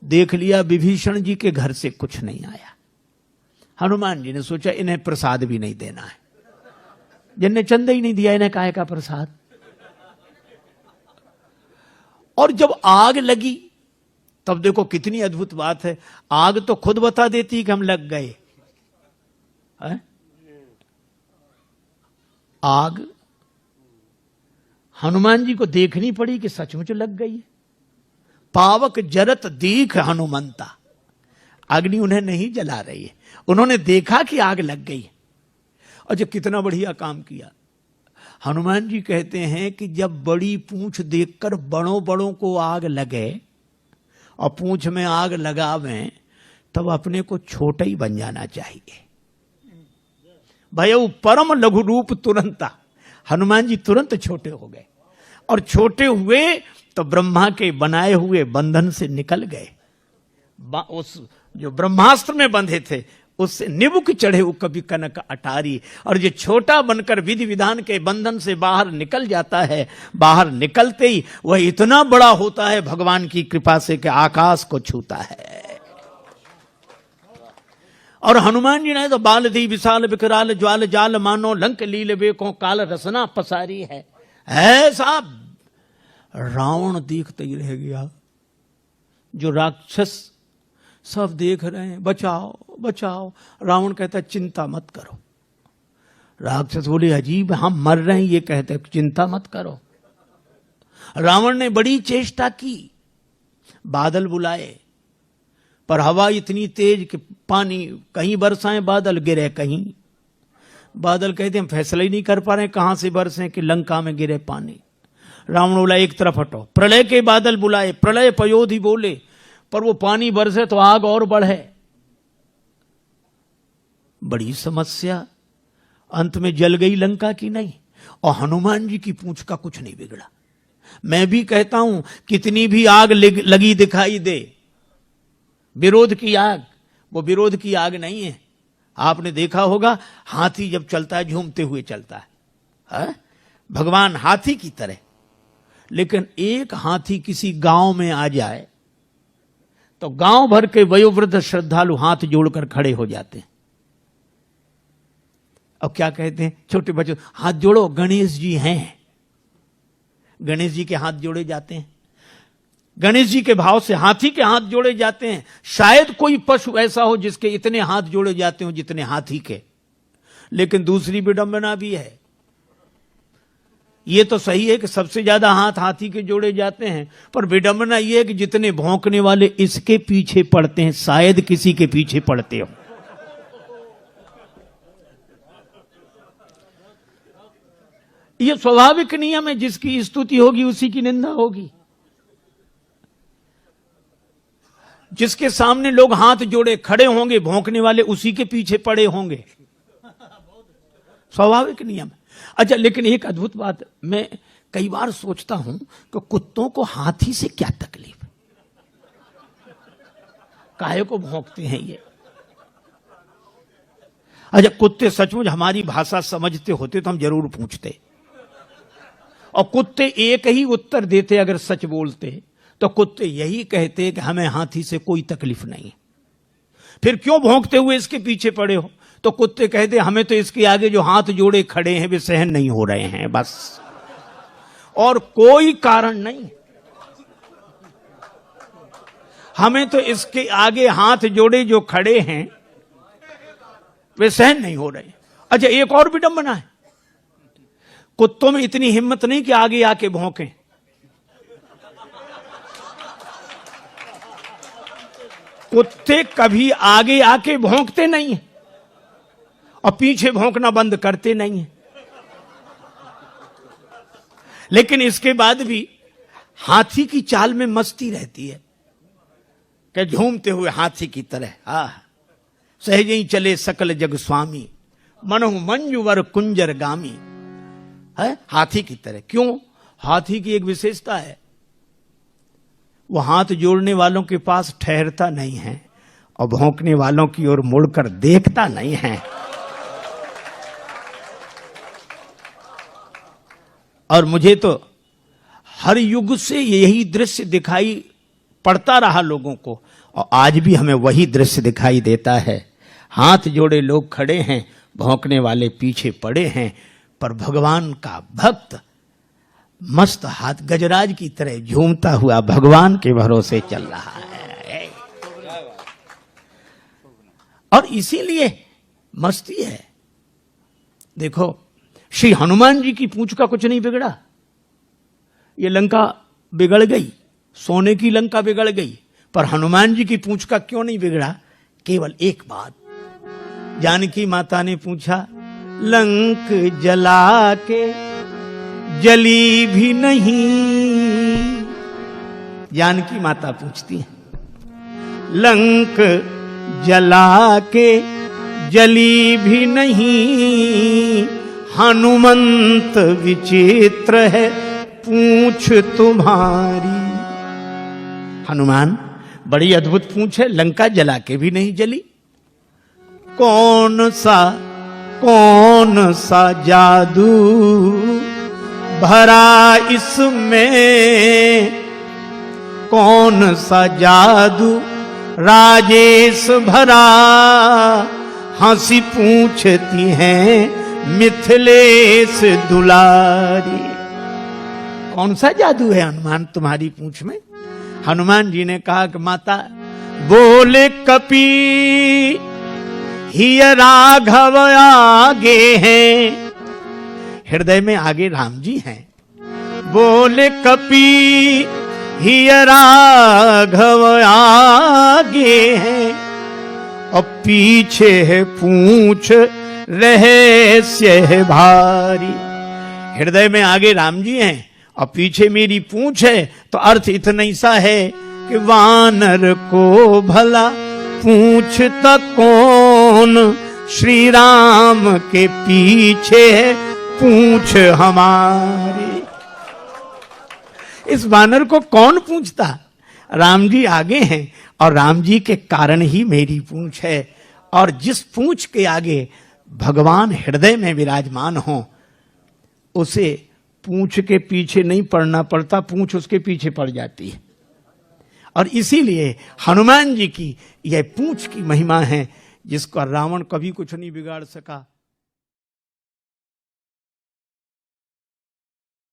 देख लिया विभीषण जी के घर से कुछ नहीं आया। हनुमान जी ने सोचा इन्हें प्रसाद भी नहीं देना है, जिनने चंदा ही नहीं दिया इन्हें काहे का प्रसाद। और जब आग लगी तब देखो कितनी अद्भुत बात है, आग तो खुद बता देती कि हम लग गए है? आग हनुमान जी को देखनी पड़ी कि सचमुच लग गई है। पावक जरत दीख हनुमंता, अग्नि उन्हें नहीं जला रही है, उन्होंने देखा कि आग लग गई। और जब कितना बढ़िया काम किया। हनुमान जी कहते हैं कि जब बड़ी पूंछ देखकर बड़ों बड़ों को आग लगे और पूंछ में आग लगावें तब अपने को छोटा ही बन जाना चाहिए। भयउ परम लघु रूप तुरंता, हनुमान जी तुरंत छोटे हो गए और छोटे हुए तो ब्रह्मा के बनाए हुए बंधन से निकल गए। उस जो ब्रह्मास्त्र में बंधे थे उससे निबुक चढ़े कभी कनक अटारी। और जो छोटा बनकर विधि विधान के बंधन से बाहर निकल जाता है, बाहर निकलते ही वह इतना बड़ा होता है भगवान की कृपा से कि आकाश को छूता है। और हनुमान जी ने तो बाल दी विशाल विकराल ज्वाल जाल मानो लंक लील बेको काल रसना पसारी है। ऐसा रावण देखते ही रह गया। जो राक्षस सब देख रहे हैं बचाओ बचाओ, रावण कहता है चिंता मत करो। राक्षस बोले अजीब, हम मर रहे हैं ये कहते चिंता मत करो। रावण ने बड़ी चेष्टा की, बादल बुलाए पर हवा इतनी तेज कि पानी कहीं बरसाएं बादल गिरे, कहीं बादल कहते हम फैसला ही नहीं कर पा रहे कहां से बरसे कि लंका में गिरे पानी। रावण बोला एक तरफ हटो। प्रलय के बादल बुलाए, प्रलय पयोधि बोले, पर वो पानी बरसे तो आग और बढ़े। बड़ी समस्या, अंत में जल गई लंका की नहीं। और हनुमान जी की पूंछ का कुछ नहीं बिगड़ा। मैं भी कहता हूं कितनी भी आग लगी दिखाई दे, विरोध की आग वो विरोध की आग नहीं है। आपने देखा होगा हाथी जब चलता है झूमते हुए चलता है, भगवान हाथी की तरह। लेकिन एक हाथी किसी गांव में आ जाए तो गांव भर के वयोवृद्ध श्रद्धालु हाथ जोड़कर खड़े हो जाते हैं। अब क्या कहते हैं छोटे बच्चों, हाथ जोड़ो गणेश जी हैं। गणेश जी के हाथ जोड़े जाते हैं, गणेश जी के भाव से हाथी के हाथ जोड़े जाते हैं। शायद कोई पशु ऐसा हो जिसके इतने हाथ जोड़े जाते हो जितने हाथी के। लेकिन दूसरी विडंबना भी है। ये तो सही है कि सबसे ज्यादा हाथ हाथी के जोड़े जाते हैं, पर विडंबना यह है कि जितने भौंकने वाले इसके पीछे पड़ते हैं शायद किसी के पीछे पड़ते हो। यह स्वाभाविक नियम है, जिसकी स्तुति होगी उसी की निंदा होगी। जिसके सामने लोग हाथ जोड़े खड़े होंगे भौंकने वाले उसी के पीछे पड़े होंगे, स्वाभाविक नियम है। अच्छा, लेकिन एक अद्भुत बात मैं कई बार सोचता हूं कि कुत्तों को हाथी से क्या तकलीफ, काहे को भौंकते हैं ये। अच्छा, कुत्ते सचमुच हमारी भाषा समझते होते तो हम जरूर पूछते, और कुत्ते एक ही उत्तर देते अगर सच बोलते तो कुत्ते यही कहते कि हमें हाथी से कोई तकलीफ नहीं। फिर क्यों भौंकते हुए इसके पीछे पड़े हो? तो कुत्ते कहते हमें तो इसके आगे जो हाथ जोड़े खड़े हैं वे सहन नहीं हो रहे हैं, बस, और कोई कारण नहीं। हमें तो इसके आगे हाथ जोड़े जो खड़े हैं वे सहन नहीं हो रहे। अच्छा, एक और विडंबना है, कुत्तों में इतनी हिम्मत नहीं कि आगे आके भौंकें। कुत्ते कभी आगे आके भौंकते नहीं हैं और पीछे भौंकना बंद करते नहीं हैं। लेकिन इसके बाद भी हाथी की चाल में मस्ती रहती है कि झूमते हुए हाथी की तरह सहज ही चले सकल जग स्वामी, मनहु मंजुवर कुंजर गामी। है हाथी की तरह। क्यों? हाथी की एक विशेषता है, वो हाथ जोड़ने वालों के पास ठहरता नहीं है और भौंकने वालों की ओर मुड़कर देखता नहीं है। और मुझे तो हर युग से यही दृश्य दिखाई पड़ता रहा लोगों को। और आज भी हमें वही दृश्य दिखाई देता है, हाथ जोड़े लोग खड़े हैं, भौंकने वाले पीछे पड़े हैं, पर भगवान का भक्त मस्त हाथ गजराज की तरह झूमता हुआ भगवान के भरोसे चल रहा है। और इसीलिए मस्ती है। देखो, श्री हनुमान जी की पूंछ का कुछ नहीं बिगड़ा। ये लंका बिगड़ गई, सोने की लंका बिगड़ गई, पर हनुमान जी की पूंछ का क्यों नहीं बिगड़ा? केवल एक बात, जानकी माता ने पूछा, लंक जला के जली भी नहीं। जानकी माता पूछती है, लंक जला के जली भी नहीं, हनुमंत विचित्र है पूंछ तुम्हारी। हनुमान, बड़ी अद्भुत पूंछ है, लंका जला के भी नहीं जली। कौन सा जादू भरा इसमें, कौन सा जादू राजेश भरा, हंसी पूछती हैं मिथिलेश दुलारी। कौन सा जादू है हनुमान तुम्हारी पूंछ में? हनुमान जी ने कहा कि माता, बोले कपी ही राघव आगे हैं, हृदय में आगे राम जी हैं। बोले कपी ही राघव आगे हैं, और पीछे है पूंछ रहस्य है भारी। हृदय में आगे राम जी हैं और पीछे मेरी पूंछ है, तो अर्थ इतना ही सा है कि वानर को भला पूछता कौन, श्री राम के पीछे है पूंछ हमारी। इस वानर को कौन पूछता? राम जी आगे हैं और राम जी के कारण ही मेरी पूंछ है। और जिस पूंछ के आगे भगवान हृदय में विराजमान हो, उसे पूंछ के पीछे नहीं पड़ना पड़ता, पूंछ उसके पीछे पड़ जाती है। और इसीलिए हनुमान जी की यह पूंछ की महिमा है, जिसका रावण कभी कुछ नहीं बिगाड़ सका।